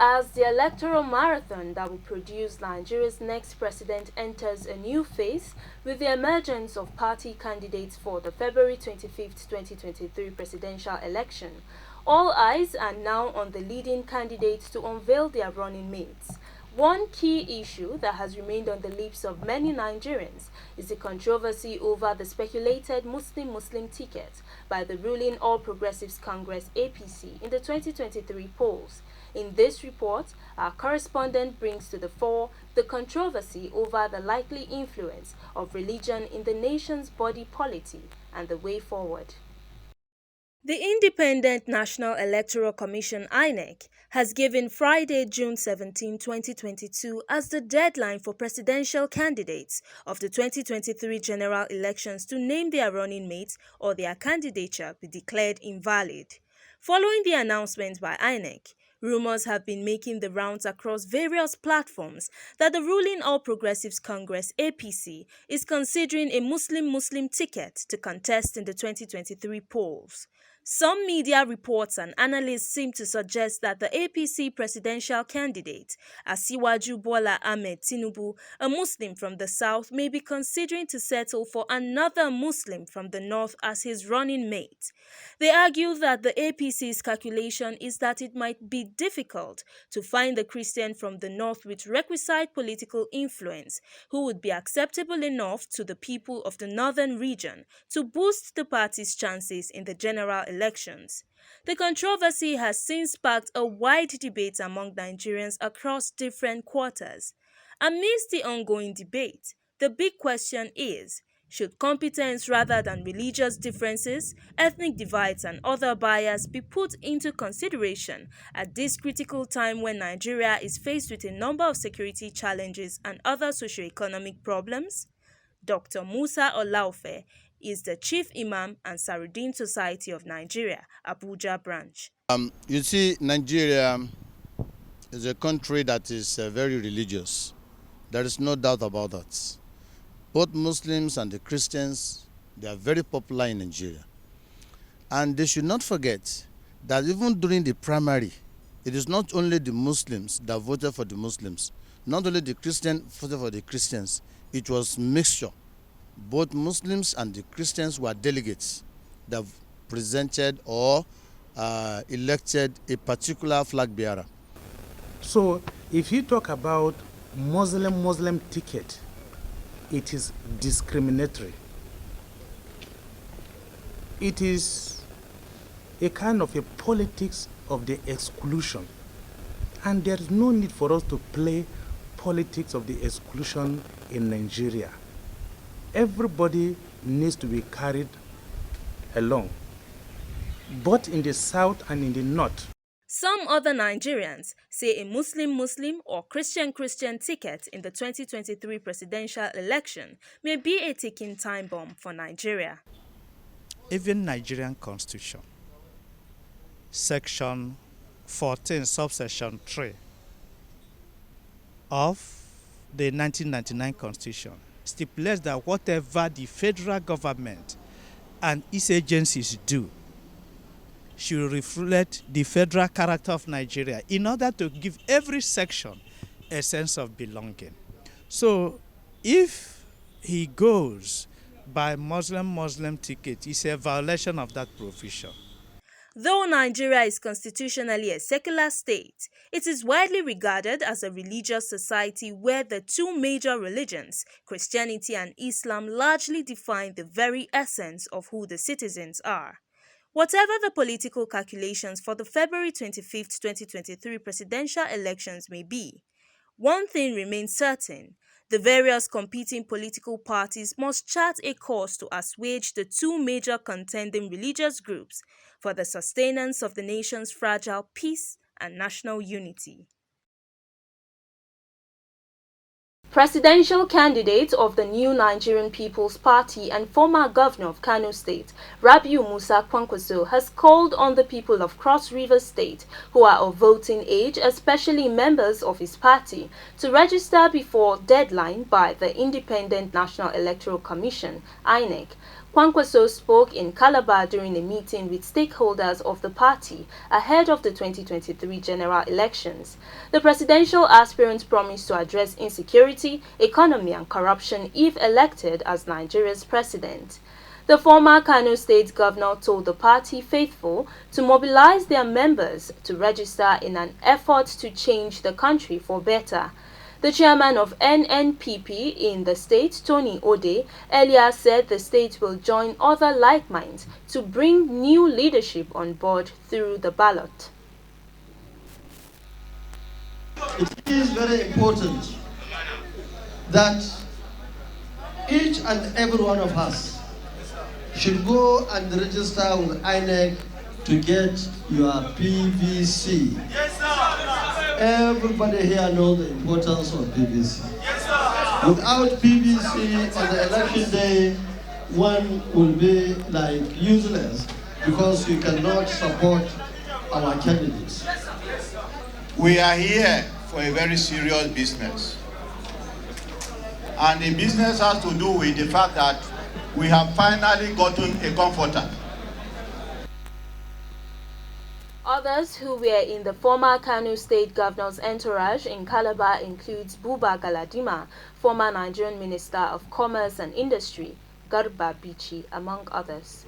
As the electoral marathon that will produce Nigeria's next president enters a new phase with the emergence of party candidates for the February 25, 2023 presidential election, all eyes are now on the leading candidates to unveil their running mates. One key issue that has remained on the lips of many Nigerians is the controversy over the speculated Muslim-Muslim ticket by the ruling All Progressives Congress APC in the 2023 polls. In this report, our correspondent brings to the fore the controversy over the likely influence of religion in the nation's body polity and the way forward. The Independent National Electoral Commission (INEC) has given Friday, June 17, 2022 as the deadline for presidential candidates of the 2023 general elections to name their running mates or their candidature be declared invalid. Following the announcement by INEC, rumors have been making the rounds across various platforms that the ruling All Progressives Congress (APC) is considering a Muslim-Muslim ticket to contest in the 2023 polls. Some media reports and analysts seem to suggest that the APC presidential candidate, Asiwaju Bola Ahmed Tinubu, a Muslim from the south, may be considering to settle for another Muslim from the north as his running mate. They argue that the APC's calculation is that it might be difficult to find a Christian from the north with requisite political influence who would be acceptable enough to the people of the northern region to boost the party's chances in the general elections. The controversy has since sparked a wide debate among Nigerians across different quarters. Amidst the ongoing debate, the big question is, should competence rather than religious differences, ethnic divides and other bias be put into consideration at this critical time when Nigeria is faced with a number of security challenges and other socio-economic problems? Dr. Musa Olaofe is the Chief Imam and Sarudin Society of Nigeria, Abuja branch. You see, Nigeria is a country that is very religious. There is no doubt about that. Both Muslims and the Christians, they are very popular in Nigeria. And they should not forget that even during the primary, it is not only the Muslims that voted for the Muslims, not only the Christians voted for the Christians, it was mixture. Both Muslims and the Christians were delegates that presented or elected a particular flag bearer. So if you talk about Muslim ticket, it is discriminatory. It is a kind of a politics of the exclusion. And there is no need for us to play politics of the exclusion in Nigeria. Everybody needs to be carried along, both in the south and in the north. Some other Nigerians say a Muslim-Muslim or Christian-Christian ticket in the 2023 presidential election may be a ticking time bomb for Nigeria. Even Nigerian Constitution, Section 14, subsection 3 of the 1999 Constitution stipulates that whatever the federal government and its agencies do should reflect the federal character of Nigeria in order to give every section a sense of belonging. So if he goes by Muslim ticket, it's a violation of that provision. Though Nigeria is constitutionally a secular state, it is widely regarded as a religious society where the two major religions, Christianity and Islam, largely define the very essence of who the citizens are. Whatever the political calculations for the February 25, 2023 presidential elections may be, one thing remains certain: the various competing political parties must chart a course to assuage the two major contending religious groups for the sustenance of the nation's fragile peace and national unity. Presidential candidate of the new Nigerian People's Party and former governor of Kano State, Rabiu Musa Kwankwaso, has called on the people of Cross River State who are of voting age, especially members of his party, to register before deadline by the Independent National Electoral Commission (INEC), Kwankwaso spoke in Calabar during a meeting with stakeholders of the party ahead of the 2023 general elections. The presidential aspirant promised to address insecurity, economy and corruption if elected as Nigeria's president. The former Kano state governor told the party faithful to mobilize their members to register in an effort to change the country for better. The chairman of NNPP in the state, Tony Ode, earlier said the state will join other like minds to bring new leadership on board through the ballot. It is very important that each and every one of us should go and register with INEC to get your PVC. Yes, sir. Everybody here knows the importance of PVC. Yes, sir. Without PVC on the election day, one will be like useless because you cannot support our candidates. We are here for a very serious business. And the business has to do with the fact that we have finally gotten a comforter. Others who were in the former Kano state governor's entourage in Calabar includes Buba Galadima, former Nigerian Minister of Commerce and Industry, Garba Bichi, among others.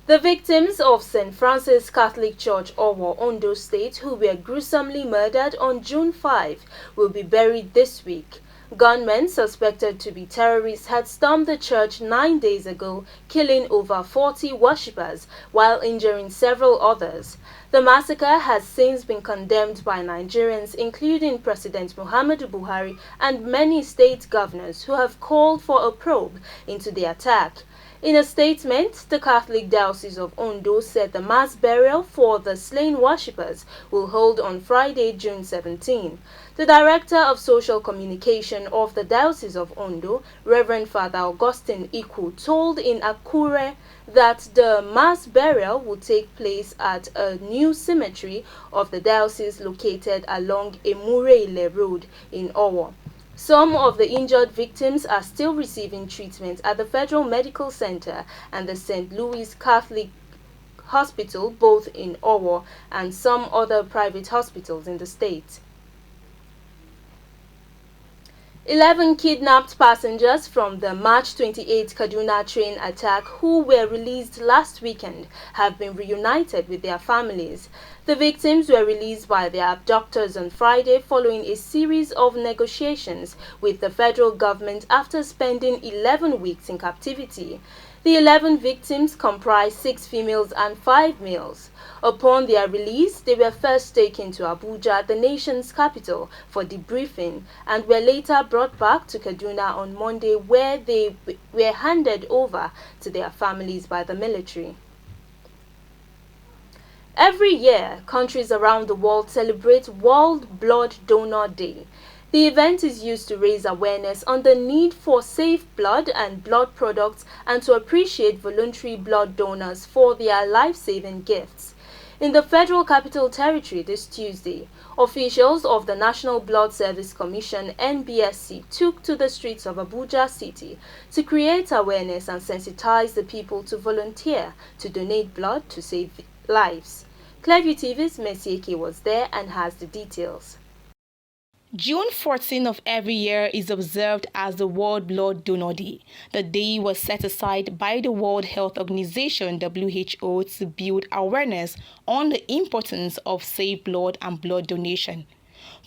The victims of St. Francis Catholic Church, Owo, Ondo State, who were gruesomely murdered on June 5, will be buried this week. Gunmen suspected to be terrorists had stormed the church 9 days ago, killing over 40 worshippers while injuring several others. The massacre has since been condemned by Nigerians, including President Muhammadu Buhari and many state governors who have called for a probe into the attack. In a statement, the Catholic Diocese of Ondo said the mass burial for the slain worshippers will hold on Friday, June 17. The Director of Social Communication of the Diocese of Ondo, Reverend Father Augustine Iku, told in Akure that the mass burial will take place at a new cemetery of the diocese located along Emureile Road in Owo. Some of the injured victims are still receiving treatment at the Federal Medical Center and the St. Louis Catholic Hospital, both in Owo, and some other private hospitals in the state. 11 kidnapped passengers from the March 28 Kaduna train attack who were released last weekend have been reunited with their families. The victims were released by their abductors on Friday following a series of negotiations with the federal government after spending 11 weeks in captivity. The 11 victims comprise 6 females and 5 males. Upon their release, they were first taken to Abuja, the nation's capital, for debriefing and were later brought back to Kaduna on Monday, where they were handed over to their families by the military. Every year, countries around the world celebrate World Blood Donor Day. The event is used to raise awareness on the need for safe blood and blood products and to appreciate voluntary blood donors for their life-saving gifts. In the Federal Capital Territory this Tuesday, officials of the National Blood Service Commission (NBSC) took to the streets of Abuja City to create awareness and sensitize the people to volunteer to donate blood to save lives. Clearview TV's Mesieke was there and has the details. June 14 of every year is observed as the World Blood Donor Day. The day was set aside by the World Health Organization (WHO) to build awareness on the importance of safe blood and blood donation.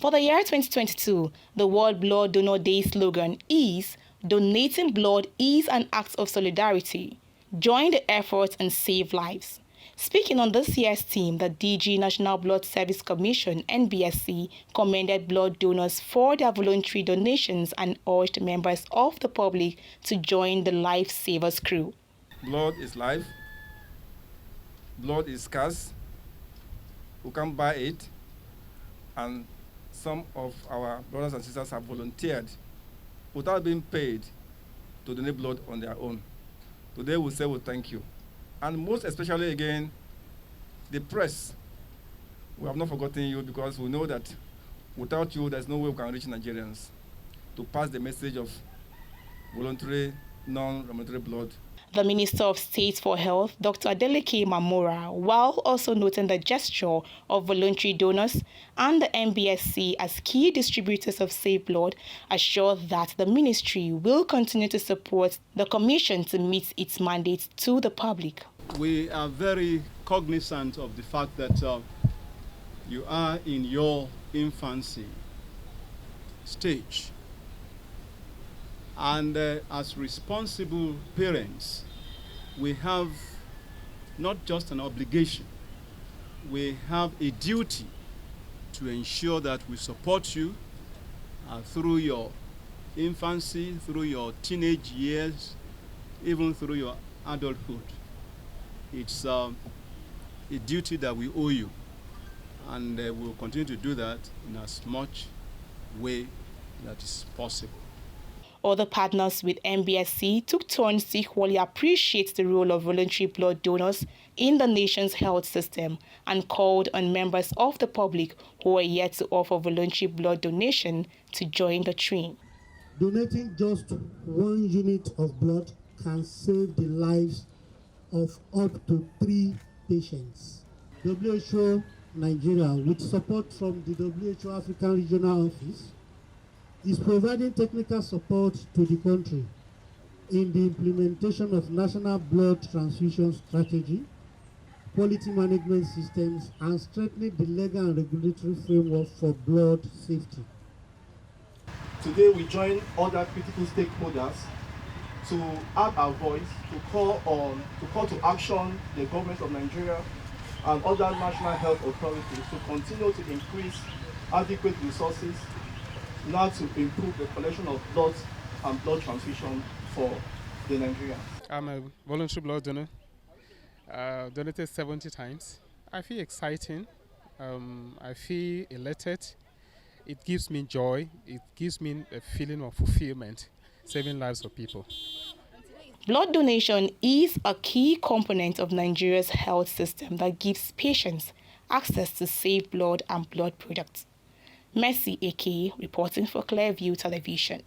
For the year 2022, the World Blood Donor Day slogan is "Donating blood is an act of solidarity. Join the effort and save lives." Speaking on this year's theme, the DG National Blood Service Commission (NBSC) commended blood donors for their voluntary donations and urged members of the public to join the Life Savers crew. Blood is life. Blood is scarce. We can't buy it. And some of our brothers and sisters have volunteered without being paid to donate blood on their own. Today we say we thank you. And most especially, again, the press. We have not forgotten you because we know that without you, there's no way we can reach Nigerians to pass the message of voluntary non-remunerative blood. The Minister of State for Health, Dr. Adeleke Mamora, while also noting the gesture of voluntary donors and the MBSC as key distributors of safe blood, assured that the ministry will continue to support the Commission to meet its mandate to the public. We are very cognizant of the fact that you are in your infancy stage. And as responsible parents, we have not just an obligation, we have a duty to ensure that we support you through your infancy, through your teenage years, even through your adulthood. It's a duty that we owe you, and we'll continue to do that in as much way that is possible. Other partners with MBSC took turns to equally appreciate the role of voluntary blood donors in the nation's health system and called on members of the public who are yet to offer voluntary blood donation to join the train. Donating just 1 unit of blood can save the lives of up to 3 patients. WHO Nigeria, with support from the WHO African Regional Office, is providing technical support to the country in the implementation of national blood transfusion strategy, quality management systems, and strengthening the legal and regulatory framework for blood safety. Today we join other critical stakeholders to add our voice, to call to action the government of Nigeria and other national health authorities to continue to increase adequate resources now to improve the collection of blood and blood transfusion for the Nigerians. I'm a voluntary blood donor, donated 70 times. I feel exciting, I feel elated, it gives me joy, it gives me a feeling of fulfillment, saving lives of people. Blood donation is a key component of Nigeria's health system that gives patients access to safe blood and blood products. Mercy Eke reporting for Clearview Television.